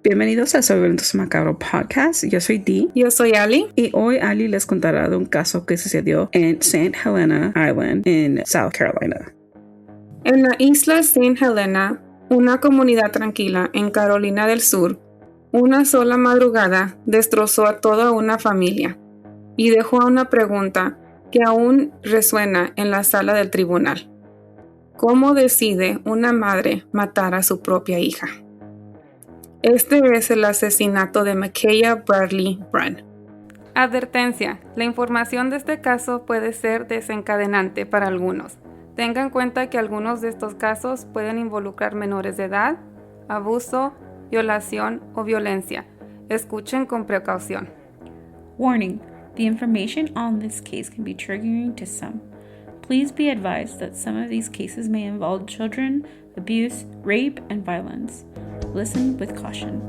Bienvenidos a Eventos Macabro Podcast. Yo soy Dee. Yo soy Ali. Y hoy Ali les contará de un caso que sucedió en St. Helena Island, en South Carolina. En la isla St. Helena, una comunidad tranquila en Carolina del Sur, una sola madrugada destrozó a toda una familia y dejó una pregunta que aún resuena en la sala del tribunal. ¿Cómo decide una madre matar a su propia hija? Este es el asesinato de Mackaya Bradley-Brun. Advertencia: la información de este caso puede ser desencadenante para algunos. Tenga en cuenta que algunos de estos casos pueden involucrar menores de edad, abuso, violación o violencia. Escuchen con precaución. Warning: the information on this case can be triggering to some. Please be advised that some of these cases may involve children, abuse, rape, and violence. Listen with caution.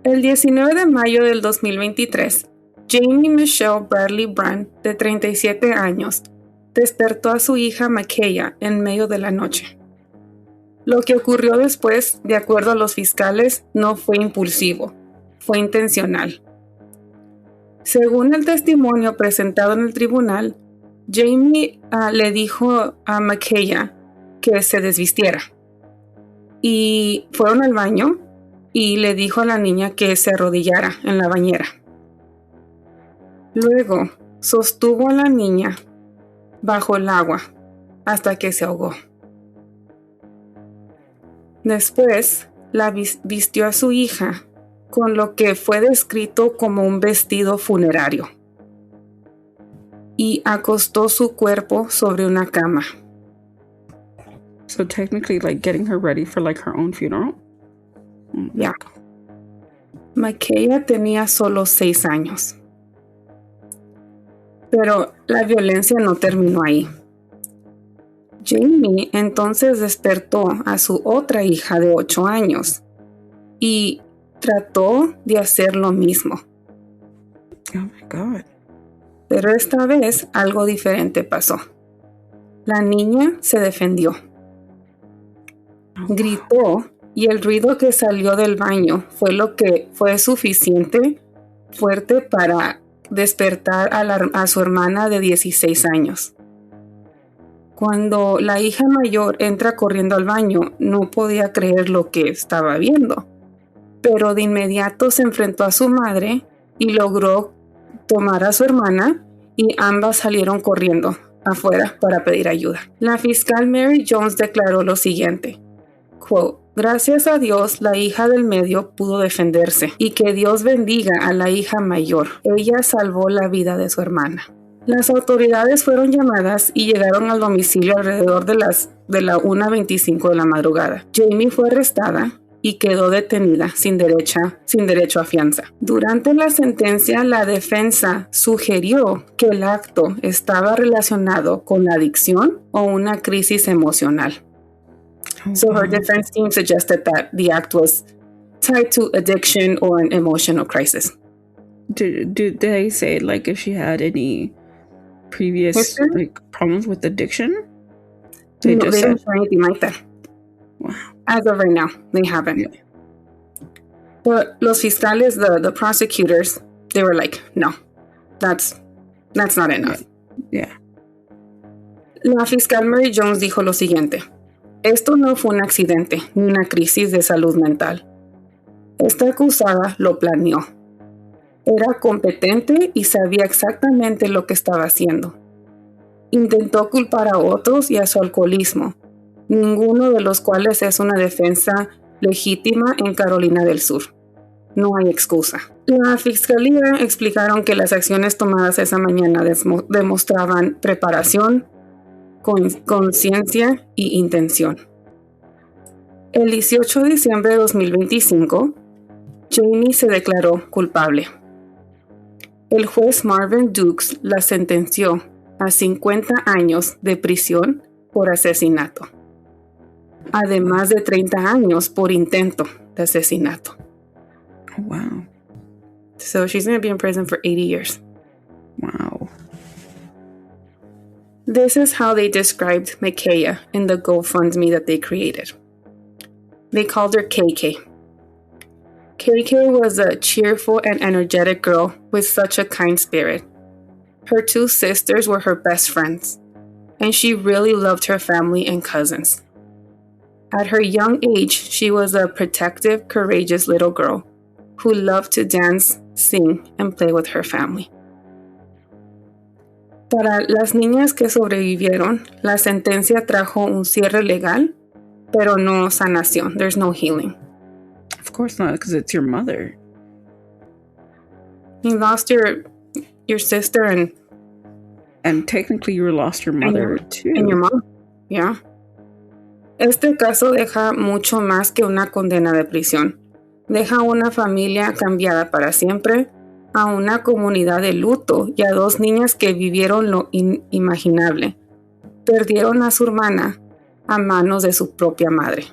El 19 de mayo del 2023, Jamie Michelle Bradley-Brun, de 37 años, despertó a su hija Mackaya en medio de la noche. Lo que ocurrió después, de acuerdo a los fiscales, no fue impulsivo, fue intencional. Según el testimonio presentado en el tribunal, Jamie le dijo a Mackaya que se desvistiera y fueron al baño y le dijo a la niña que se arrodillara en la bañera. Luego sostuvo a la niña bajo el agua hasta que se ahogó. Después la vistió a su hija con lo que fue descrito como un vestido funerario y acostó su cuerpo sobre una cama. So technically, like getting her ready for like her own funeral? Ya. Mackaya tenía solo 6 años. Pero la violencia no terminó ahí. Jamie entonces despertó a su otra hija de 8 años y trató de hacer lo mismo. Oh my God. Pero esta vez algo diferente pasó. La niña se defendió. Gritó y el ruido que salió del baño fue lo que fue suficiente fuerte para despertar a su hermana de 16 años. Cuando la hija mayor entra corriendo al baño, no podía creer lo que estaba viendo, pero de inmediato se enfrentó a su madre y logró tomar a su hermana y ambas salieron corriendo afuera para pedir ayuda. La fiscal Mary Jones declaró lo siguiente, quote, gracias a Dios, la hija del medio pudo defenderse y que Dios bendiga a la hija mayor. Ella salvó la vida de su hermana. Las autoridades fueron llamadas y llegaron al domicilio alrededor de la 1:25 de la madrugada. Jamie fue arrestada y quedó detenida sin derecho a fianza. Durante la sentencia, la defensa sugirió que el acto estaba relacionado con la adicción o una crisis emocional. So her defense team suggested that the act was tied to addiction or an emotional crisis. Did they say like if she had any previous like problems with addiction? They didn't say anything like that. Wow. As of right now, they haven't. Yeah. But los fiscales, the prosecutors, they were like, no, that's not enough. Yeah. La fiscal Mary Jones dijo lo siguiente. Esto no fue un accidente ni una crisis de salud mental. Esta acusada lo planeó. Era competente y sabía exactamente lo que estaba haciendo. Intentó culpar a otros y a su alcoholismo, ninguno de los cuales es una defensa legítima en Carolina del Sur. No hay excusa. La fiscalía explicaron que las acciones tomadas esa mañana demostraban preparación, conciencia y intención. El 18 de diciembre de 2025, Jamie se declaró culpable. El juez Marvin Dukes la sentenció a 50 años de prisión por asesinato, además de 30 años por intento de asesinato. Oh, wow. So she's going to be in prison for 80 years. Wow. This is how they described Mackaya in the GoFundMe that they created. They called her KK. KK was a cheerful and energetic girl with such a kind spirit. Her two sisters were her best friends, and she really loved her family and cousins. At her young age, she was a protective, courageous little girl who loved to dance, sing, and play with her family. Para las niñas que sobrevivieron, la sentencia trajo un cierre legal, pero no sanación. There's no healing. Of course not, because it's your mother. You lost your sister and technically you lost your mother too. And your mom. Yeah. Este caso deja mucho más que una condena de prisión. Deja una familia cambiada para siempre, a una comunidad de luto y a dos niñas que vivieron lo inimaginable. Perdieron a su hermana a manos de su propia madre.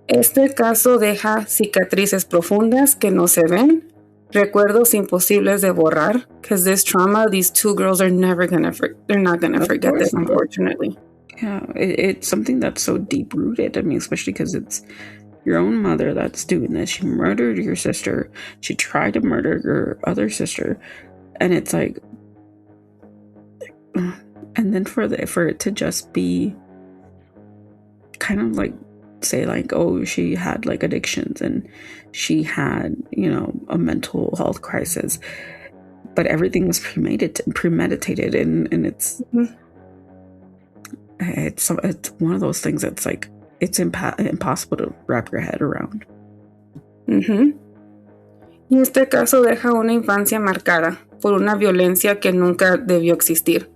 Este caso deja cicatrices profundas que no se ven, recuerdos imposibles de borrar, because this trauma, these two girls are never gonna they're not gonna forget this, unfortunately. Yeah, it's something that's so deep rooted. I mean, especially because it's your own mother that's doing this. She murdered your sister. She tried to murder your other sister, and it's like, and then for it to just be kind of like say like, oh, she had like addictions and she had, you know, a mental health crisis, but everything was premeditated and it's it's one of those things that's like it's impossible to wrap your head around. Y este caso deja una infancia marcada por una violencia que nunca debió existir.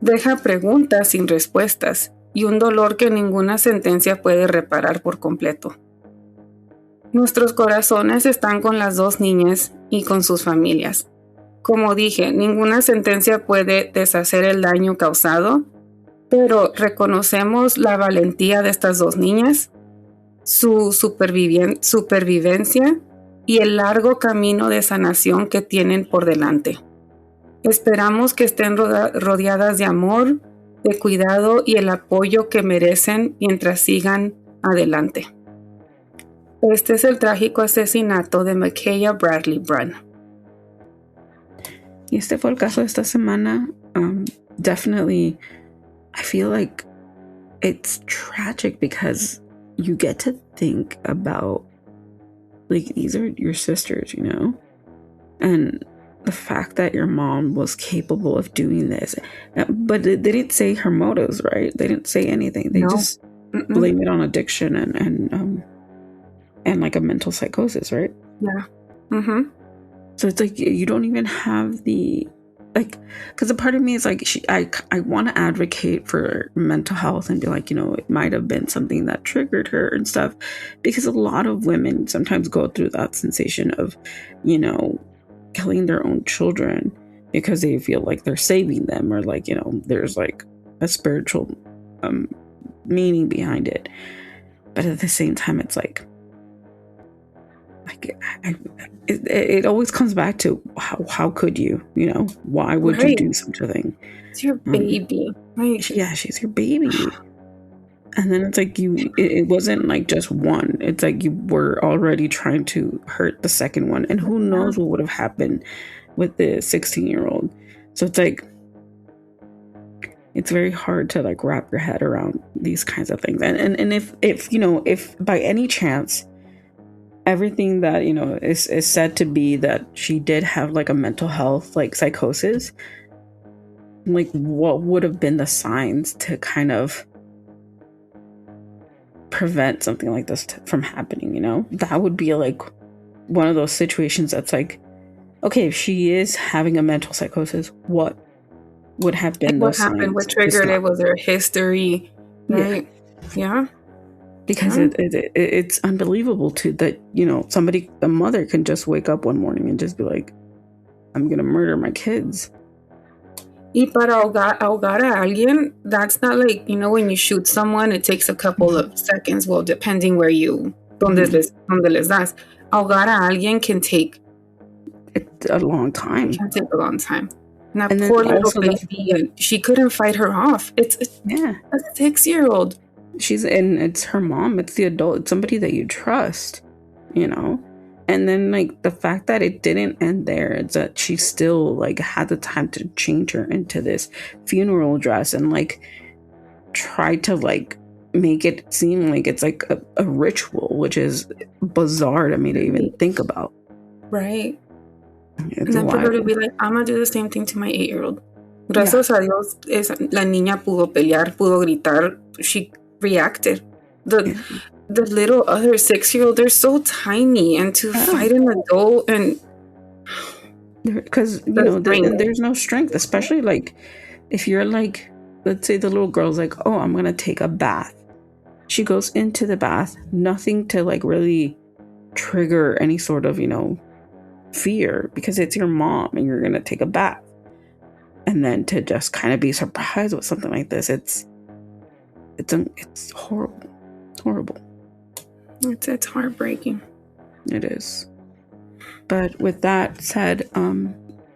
Deja preguntas sin respuestas y un dolor que ninguna sentencia puede reparar por completo. Nuestros corazones están con las dos niñas y con sus familias. Como dije, ninguna sentencia puede deshacer el daño causado, pero reconocemos la valentía de estas dos niñas, su supervivencia y el largo camino de sanación que tienen por delante. Esperamos que estén rodeadas de amor, de cuidado y el apoyo que merecen mientras sigan adelante. Este es el trágico asesinato de Mackaya Bradley-Brun. Y este fue el caso de esta semana. Definitely, I feel like it's tragic because you get to think about, like, these are your sisters, you know? And the fact that your mom was capable of doing this. But they didn't say her motives, right? They didn't say anything. They just blame it on addiction and like a mental psychosis, right? Yeah. So it's like you don't even have the, like, because a part of me is like, I want to advocate for mental health and be like, you know, it might have been something that triggered her and stuff, because a lot of women sometimes go through that sensation of, you know, killing their own children because they feel like they're saving them, or like, you know, there's like a spiritual meaning behind it. But at the same time, it's like it always comes back to how could you know, why would you do such a thing? It's your baby. Yeah, she's your baby. And then it's like it wasn't like just one. It's like you were already trying to hurt the second one. And who knows what would have happened with the 16-year-old. So it's like, it's very hard to like wrap your head around these kinds of things. And if you know, if by any chance everything that, you know, is said to be that she did have like a mental health like psychosis, like what would have been the signs to kind of prevent something like this from happening, you know? That would be like one of those situations that's like, okay, if she is having a mental psychosis, what would have been what happened, what triggered it? Was there history, right? Yeah. because it's unbelievable that, you know, a mother can just wake up one morning and just be like, I'm gonna murder my kids. Y para ahogar a alguien, that's not like, you know, when you shoot someone, it takes a couple of seconds. Well, depending where donde les das. Ahogar a alguien can take a long time. It can take a long time. And that poor little baby, she couldn't fight her off. It's a 6-year-old. And it's her mom. It's the adult. It's somebody that you trust, you know? And then, like, the fact that it didn't end there is that she still, like, had the time to change her into this funeral dress and, like, try to, like, make it seem like it's, like, a ritual, which is bizarre to me to even think about. Right. And then for her to be like, I'm going to do the same thing to my 8-year-old. Gracias a Dios, la niña pudo pelear, pudo gritar. She reacted. The little other 6-year-old, they're so tiny, and to fight an adult, and because, you know, there's no strength, especially like if you're like, let's say the little girl's like, oh, I'm gonna take a bath. She goes into the bath, nothing to like really trigger any sort of, you know, fear, because it's your mom and you're gonna take a bath, and then to just kind of be surprised with something like this, it's horrible. It's heartbreaking. It is. But with that said,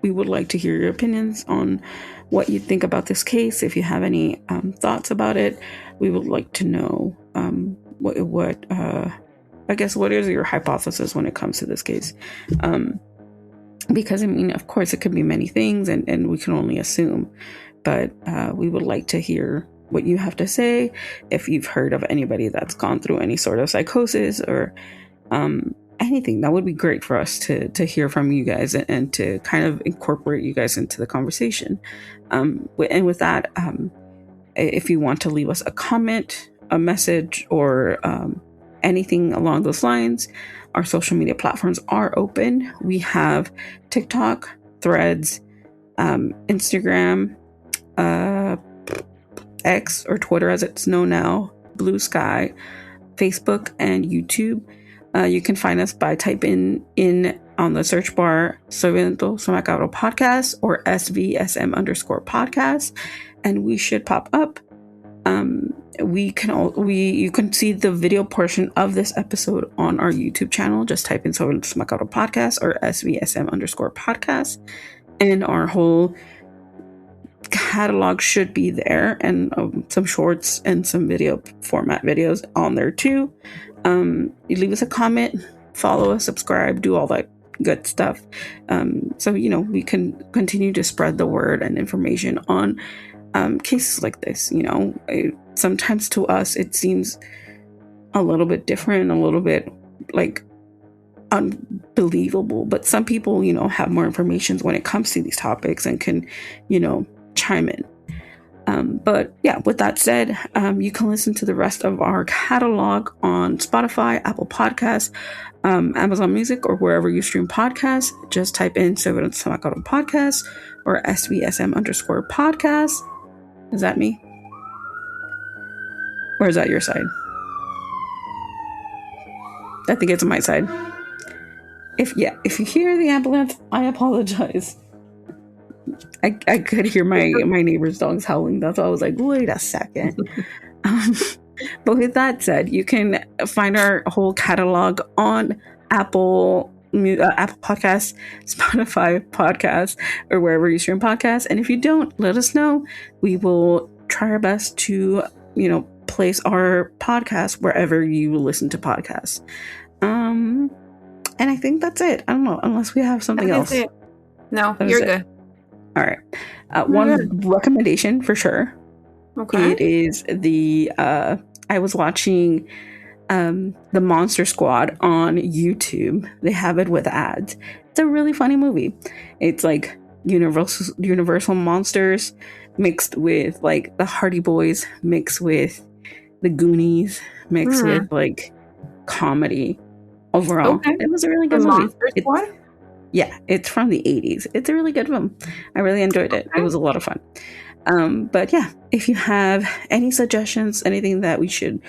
we would like to hear your opinions on what you think about this case. If you have any thoughts about it, we would like to know what is your hypothesis when it comes to this case? Because, I mean, of course, it could be many things, and we can only assume. But we would like to hear what you have to say, if you've heard of anybody that's gone through any sort of psychosis or anything. That would be great for us to hear from you guys and to kind of incorporate you guys into the conversation. And with that, if you want to leave us a comment, a message, or anything along those lines, our social media platforms are open. We have TikTok, Threads, Instagram, X, or Twitter as it's known now, Blue Sky, Facebook, and YouTube. You can find us by typing in on the search bar Soviento Macabro Podcast or SVSM_podcast, and we should pop up. You can see the video portion of this episode on our YouTube channel. Just type in Soviento Macabro Podcast or SVSM_podcast, and our whole catalog should be there, and some shorts and some video format videos on there too. You leave us a comment, follow us, subscribe, do all that good stuff, so you know we can continue to spread the word and information on cases like this. You know, sometimes to us it seems a little bit different, a little bit like unbelievable, but some people, you know, have more information when it comes to these topics and can, you know, chime in. But yeah, with that said, you can listen to the rest of our catalog on Spotify, Apple Podcasts, Amazon Music, or wherever you stream podcasts. Just type in Soviento Macabro Podcast or SVSM_podcast. Is that me? Or is that your side? I think it's on my side. If you hear the ambulance, I apologize. I could hear my neighbor's dogs howling. That's why I was like, wait a second. But with that said, you can find our whole catalog on Apple Podcasts, Spotify Podcasts, or wherever you stream podcasts. And if you don't, let us know. We will try our best to, you know, place our podcast wherever you listen to podcasts. And I think that's it. I don't know, unless we have something else. It. No, you're good. All right. One recommendation for sure. Okay. It is I was watching The Monster Squad on YouTube. They have it with ads. It's a really funny movie. It's like Universal monsters mixed with like the Hardy Boys, mixed with the Goonies, mixed with like comedy. Overall, It was a really good movie. Monster Squad? Yeah, it's from the 80s. It's a really good film. I really enjoyed it. It was a lot of fun. But yeah, if you have any suggestions, anything that we should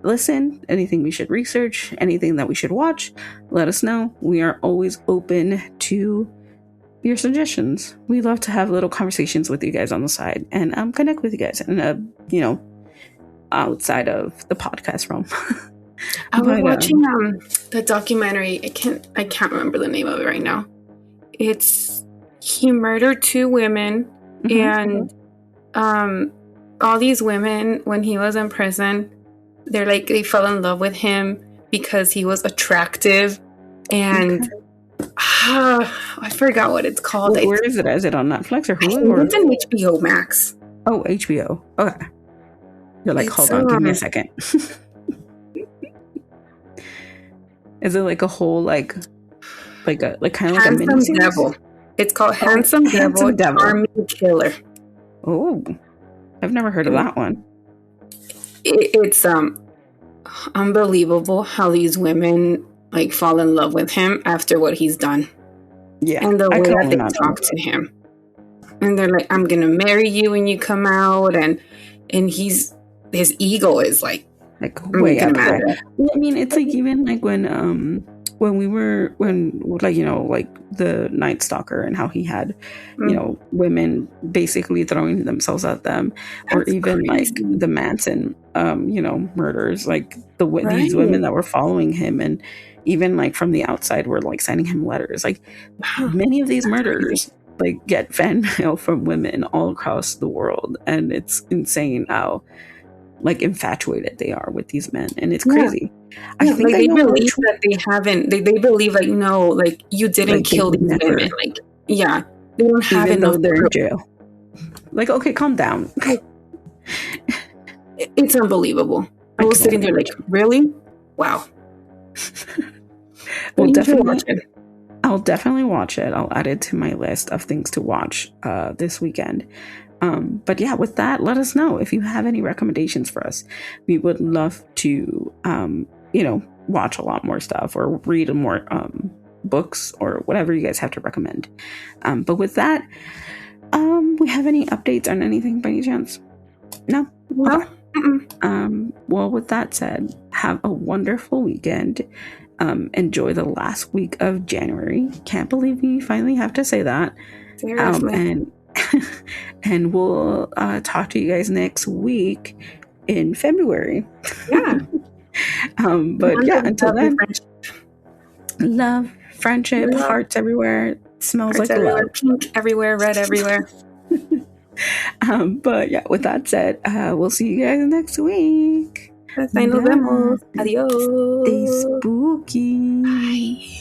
listen, anything we should research, anything that we should watch, let us know. We are always open to your suggestions. We love to have little conversations with you guys on the side and connect with you guys in a, outside of the podcast realm. I was watching the documentary. I can't remember the name of it right now. He murdered 2 women, and all these women, when he was in prison, they fell in love with him because he was attractive, and I forgot what it's called. Where is it? Is it on Netflix or Hulu? It's an HBO Max. Oh, HBO. Okay. You're like, hold on, give me a second. Is it like a whole like kind of like Handsome a miniseries? Devil? It's called Handsome Devil, Charming Killer. Oh, I've never heard of that one. It's unbelievable how these women like fall in love with him after what he's done. Yeah, and the way that they talk to him, and they're like, "I'm gonna marry you when you come out," and his ego is like way up there. Well, I mean, it's like even like when the Night Stalker and how he had women basically throwing themselves at them. Or even crazy. Like the Manson murders, like these women that were following him, and even like from the outside were like sending him letters. Like many of these murders like get fan mail from women all across the world, and it's insane how like infatuated they are with these men, and it's crazy. I think they believe that they haven't. They believe like, no, like you didn't kill these women. Like they don't have even enough. Though they're in jail. Like, okay, calm down. It's unbelievable. I was sitting there like, really? Wow. Well, I'll definitely watch it. I'll add it to my list of things to watch this weekend. But yeah, with that, let us know if you have any recommendations for us. We would love to, watch a lot more stuff or read more books or whatever you guys have to recommend. But with that, we have any updates on anything by any chance? No? Okay. Well, with that said, have a wonderful weekend. Enjoy the last week of January. Can't believe we finally have to say that. Seriously. And we'll talk to you guys next week in February. Yeah. But yeah, until then, love, friendship, hearts everywhere. Smells hearts like everywhere, love. Pink everywhere, red everywhere. But yeah, with that said, we'll see you guys next week. Nos vemos. Adiós. Stay spooky. Bye.